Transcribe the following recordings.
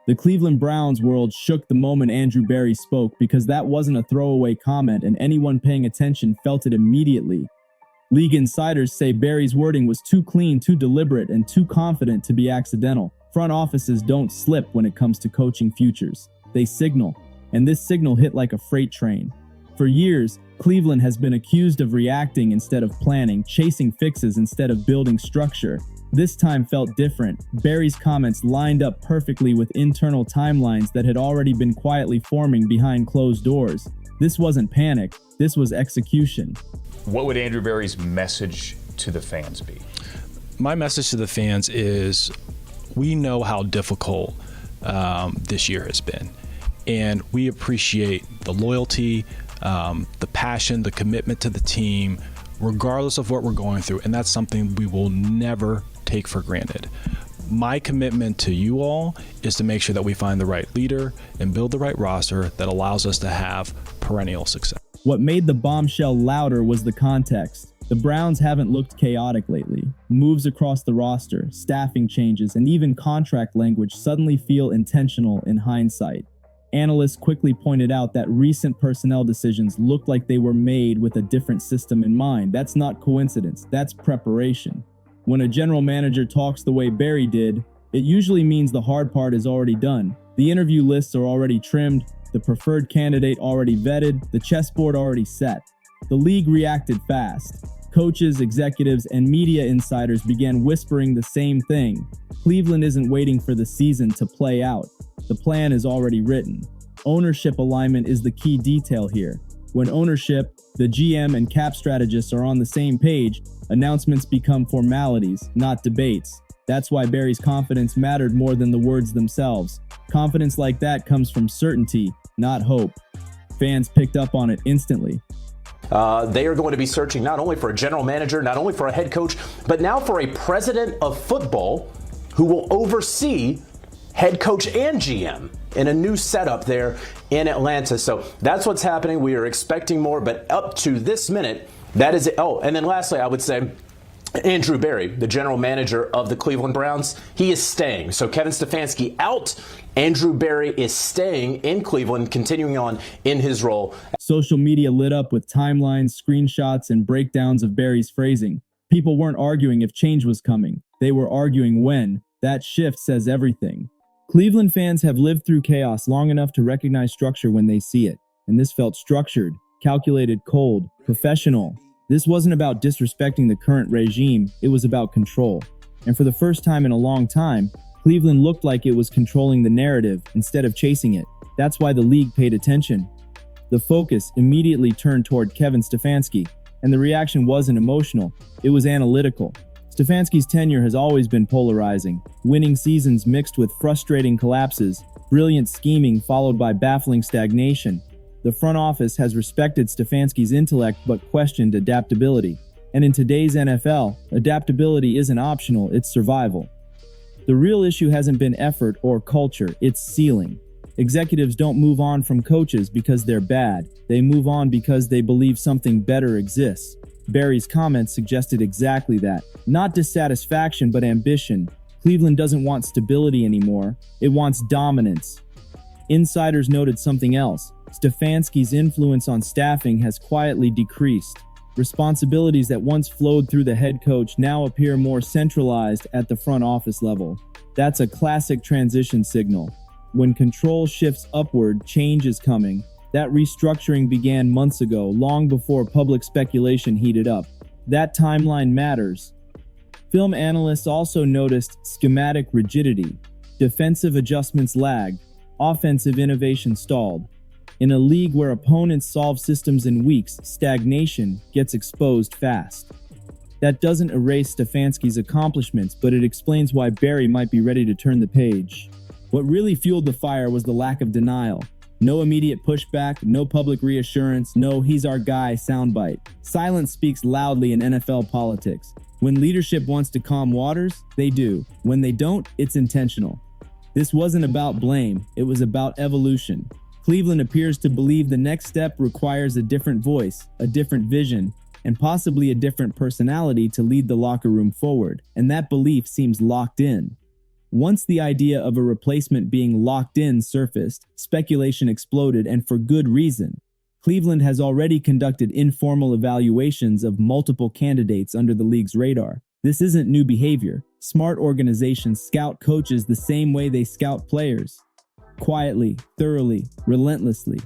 The Cleveland Browns world shook the moment Andrew Berry spoke because that wasn't a throwaway comment and anyone paying attention felt it immediately. League insiders say Berry's wording was too clean, too deliberate, and too confident to be accidental. Front offices don't slip when it comes to coaching futures. They signal, and this signal hit like a freight train. For years, Cleveland has been accused of reacting instead of planning, chasing fixes instead of building structure. This time felt different. Berry's comments lined up perfectly with internal timelines that had already been quietly forming behind closed doors. This wasn't panic, this was execution. What would Andrew Berry's message to the fans be? My message to the fans is we know how difficult this year has been, and we appreciate the loyalty, the passion, the commitment to the team, regardless of what we're going through, and that's something we will never take for granted. My commitment to you all is to make sure that we find the right leader and build the right roster that allows us to have perennial success. What made the bombshell louder was the context. The Browns haven't looked chaotic lately. Moves across the roster, staffing changes, and even contract language suddenly feel intentional in hindsight. Analysts quickly pointed out that recent personnel decisions looked like they were made with a different system in mind. That's not coincidence, that's preparation. When a general manager talks the way Berry did, it usually means the hard part is already done. The interview lists are already trimmed, the preferred candidate already vetted, the chessboard already set. The league reacted fast. Coaches, executives, and media insiders began whispering the same thing. Cleveland isn't waiting for the season to play out. The plan is already written. Ownership alignment is the key detail here. When ownership, the GM, and cap strategists are on the same page, announcements become formalities, not debates. That's why Berry's confidence mattered more than the words themselves. Confidence like that comes from certainty, not hope. Fans picked up on it instantly. They are going to be searching not only for a general manager, not only for a head coach, but now for a president of football who will oversee head coach and GM in a new setup there in Atlanta. So that's what's happening. We are expecting more, but up to this minute, that is it. Oh, and then lastly, I would say Andrew Berry, the general manager of the Cleveland Browns, he is staying. So Kevin Stefanski out. Andrew Berry is staying in Cleveland, continuing on in his role. Social media lit up with timelines, screenshots, and breakdowns of Berry's phrasing. People weren't arguing if change was coming. They were arguing when. That shift says everything. Cleveland fans have lived through chaos long enough to recognize structure when they see it. And this felt structured, calculated, cold, professional. This wasn't about disrespecting the current regime, it was about control. And for the first time in a long time, Cleveland looked like it was controlling the narrative instead of chasing it. That's why the league paid attention. The focus immediately turned toward Kevin Stefanski, and the reaction wasn't emotional, it was analytical. Stefanski's tenure has always been polarizing, winning seasons mixed with frustrating collapses, brilliant scheming followed by baffling stagnation. The front office has respected Stefanski's intellect but questioned adaptability. And in today's NFL, adaptability isn't optional, it's survival. The real issue hasn't been effort or culture, it's ceiling. Executives don't move on from coaches because they're bad. They move on because they believe something better exists. Berry's comments suggested exactly that. Not dissatisfaction, but ambition. Cleveland doesn't want stability anymore. It wants dominance. Insiders noted something else. Stefanski's influence on staffing has quietly decreased. Responsibilities that once flowed through the head coach now appear more centralized at the front office level. That's a classic transition signal. When control shifts upward, change is coming. That restructuring began months ago, long before public speculation heated up. That timeline matters. Film analysts also noticed schematic rigidity. Defensive adjustments lagged. Offensive innovation stalled. In a league where opponents solve systems in weeks, stagnation gets exposed fast. That doesn't erase Stefanski's accomplishments, but it explains why Berry might be ready to turn the page. What really fueled the fire was the lack of denial. No immediate pushback, no public reassurance, no "he's our guy" soundbite. Silence speaks loudly in NFL politics. When leadership wants to calm waters, they do. When they don't, it's intentional. This wasn't about blame, it was about evolution. Cleveland appears to believe the next step requires a different voice, a different vision, and possibly a different personality to lead the locker room forward, and that belief seems locked in. Once the idea of a replacement being locked in surfaced, speculation exploded, and for good reason. Cleveland has already conducted informal evaluations of multiple candidates under the league's radar. This isn't new behavior. Smart organizations scout coaches the same way they scout players. Quietly, thoroughly, relentlessly.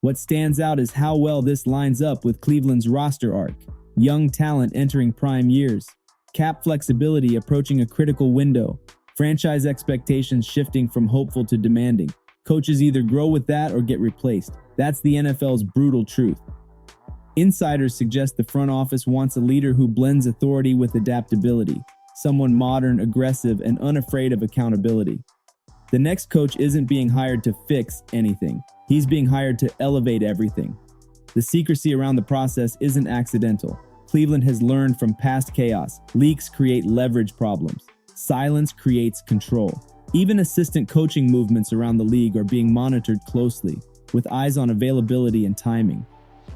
What stands out is how well this lines up with Cleveland's roster arc. Young talent entering prime years. Cap flexibility approaching a critical window. Franchise expectations shifting from hopeful to demanding. Coaches either grow with that or get replaced. That's the NFL's brutal truth. Insiders suggest the front office wants a leader who blends authority with adaptability. Someone modern, aggressive, and unafraid of accountability. The next coach isn't being hired to fix anything. He's being hired to elevate everything. The secrecy around the process isn't accidental. Cleveland has learned from past chaos. Leaks create leverage problems. Silence creates control. Even assistant coaching movements around the league are being monitored closely, with eyes on availability and timing.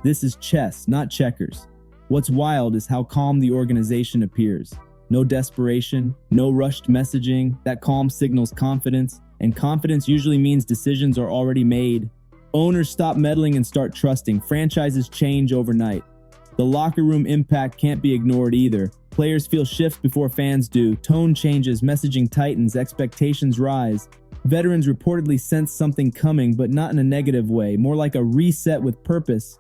This is chess, not checkers. What's wild is how calm the organization appears. No desperation, no rushed messaging. That calm signals confidence, and confidence usually means decisions are already made. Owners stop meddling and start trusting. Franchises change overnight. The locker room impact can't be ignored either. Players feel shifts before fans do. Tone changes, messaging tightens, expectations rise. Veterans reportedly sense something coming, but not in a negative way, more like a reset with purpose.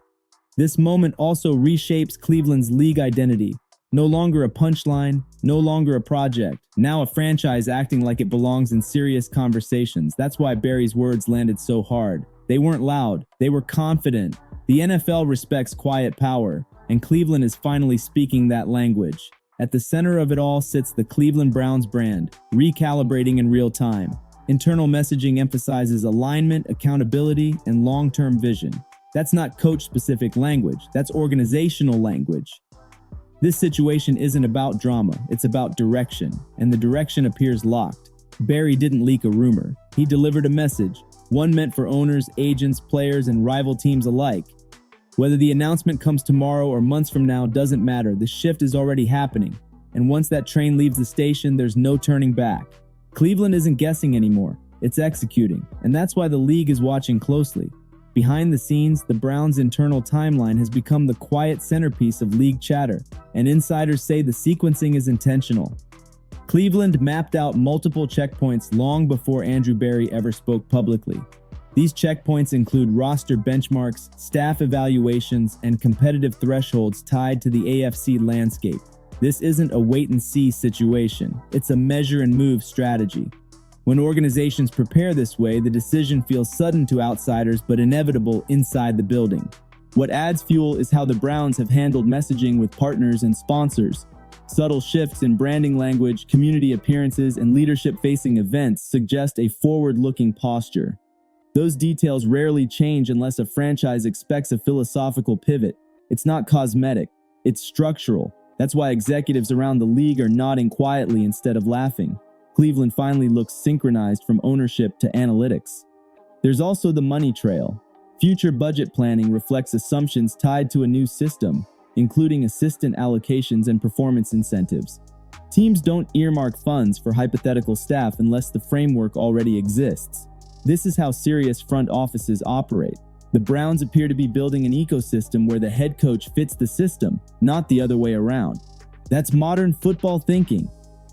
This moment also reshapes Cleveland's league identity. No longer a punchline, no longer a project. Now a franchise acting like it belongs in serious conversations. That's why Barry's words landed so hard. They weren't loud, they were confident. The NFL respects quiet power, and Cleveland is finally speaking that language. At the center of it all sits the Cleveland Browns brand, recalibrating in real time. Internal messaging emphasizes alignment, accountability, and long-term vision. That's not coach-specific language, that's organizational language. This situation isn't about drama, it's about direction, and the direction appears locked. Barry didn't leak a rumor. He delivered a message, one meant for owners, agents, players, and rival teams alike. Whether the announcement comes tomorrow or months from now doesn't matter. The shift is already happening, and once that train leaves the station, there's no turning back. Cleveland isn't guessing anymore, it's executing, and that's why the league is watching closely. Behind the scenes, the Browns' internal timeline has become the quiet centerpiece of league chatter, and insiders say the sequencing is intentional. Cleveland mapped out multiple checkpoints long before Andrew Barry ever spoke publicly. These checkpoints include roster benchmarks, staff evaluations, and competitive thresholds tied to the AFC landscape. This isn't a wait-and-see situation, it's a measure-and-move strategy. When organizations prepare this way, the decision feels sudden to outsiders but inevitable inside the building. What adds fuel is how the Browns have handled messaging with partners and sponsors. Subtle shifts in branding language, community appearances, and leadership-facing events suggest a forward-looking posture. Those details rarely change unless a franchise expects a philosophical pivot. It's not cosmetic, it's structural. That's why executives around the league are nodding quietly instead of laughing. Cleveland finally looks synchronized from ownership to analytics. There's also the money trail. Future budget planning reflects assumptions tied to a new system, including assistant allocations and performance incentives. Teams don't earmark funds for hypothetical staff unless the framework already exists. This is how serious front offices operate. The Browns appear to be building an ecosystem where the head coach fits the system, not the other way around. That's modern football thinking.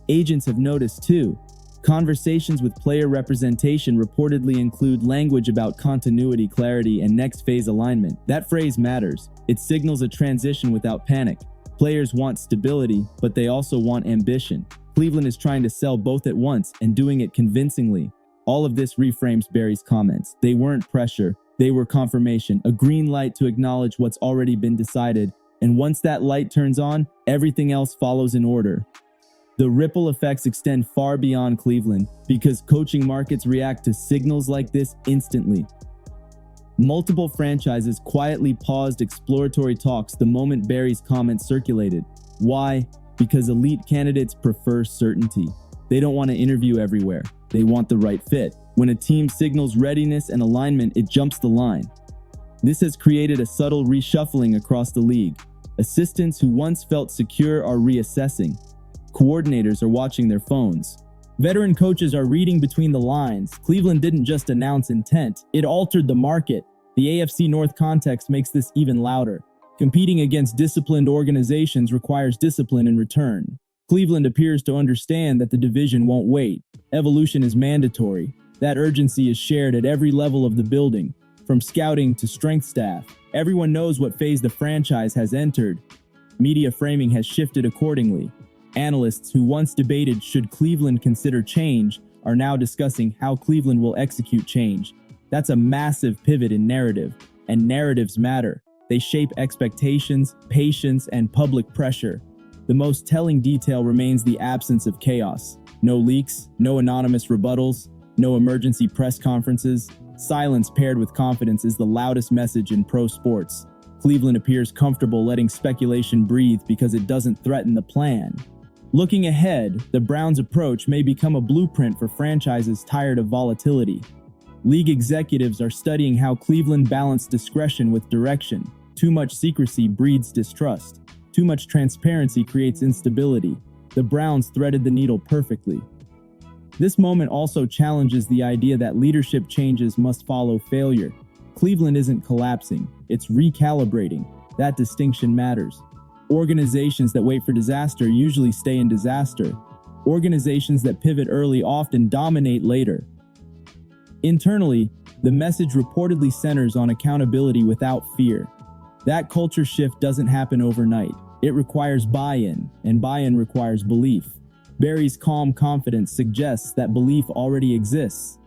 Agents have noticed too. Conversations with player representation reportedly include language about continuity, clarity, and next phase alignment. That phrase matters. It signals a transition without panic. Players want stability, but they also want ambition. Cleveland is trying to sell both at once and doing it convincingly. All of this reframes Barry's comments. They weren't pressure, they were confirmation, a green light to acknowledge what's already been decided. And once that light turns on, everything else follows in order. The ripple effects extend far beyond Cleveland because coaching markets react to signals like this instantly. Multiple franchises quietly paused exploratory talks the moment Barry's comments circulated. Why? Because elite candidates prefer certainty. They don't want to interview everywhere. They want the right fit. When a team signals readiness and alignment, it jumps the line. This has created a subtle reshuffling across the league. Assistants who once felt secure are reassessing. Coordinators are watching their phones. Veteran coaches are reading between the lines. Cleveland didn't just announce intent, it altered the market. The AFC North context makes this even louder. Competing against disciplined organizations requires discipline in return. Cleveland appears to understand that the division won't wait. Evolution is mandatory. That urgency is shared at every level of the building, from scouting to strength staff. Everyone knows what phase the franchise has entered. Media framing has shifted accordingly. Analysts who once debated should Cleveland consider change are now discussing how Cleveland will execute change. That's a massive pivot in narrative, and narratives matter. They shape expectations, patience, and public pressure. The most telling detail remains the absence of chaos. No leaks, no anonymous rebuttals, no emergency press conferences. Silence paired with confidence is the loudest message in pro sports. Cleveland appears comfortable letting speculation breathe because it doesn't threaten the plan. Looking ahead, the Browns' approach may become a blueprint for franchises tired of volatility. League executives are studying how Cleveland balanced discretion with direction. Too much secrecy breeds distrust. Too much transparency creates instability. The Browns threaded the needle perfectly. This moment also challenges the idea that leadership changes must follow failure. Cleveland isn't collapsing, it's recalibrating. That distinction matters. Organizations that wait for disaster usually stay in disaster. Organizations that pivot early often dominate later. Internally, the message reportedly centers on accountability without fear. That culture shift doesn't happen overnight. It requires buy-in, and buy-in requires belief. Barry's calm confidence suggests that belief already exists.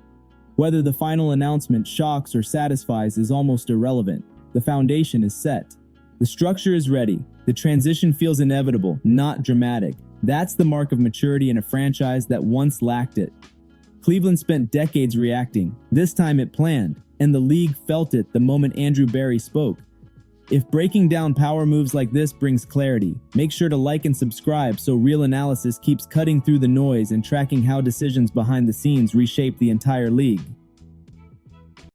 Whether the final announcement shocks or satisfies is almost irrelevant. The foundation is set. The structure is ready. The transition feels inevitable, not dramatic. That's the mark of maturity in a franchise that once lacked it. Cleveland spent decades reacting. This time it planned, and the league felt it the moment Andrew Barry spoke. If breaking down power moves like this brings clarity, make sure to like and subscribe so Real Analysis keeps cutting through the noise and tracking how decisions behind the scenes reshape the entire league.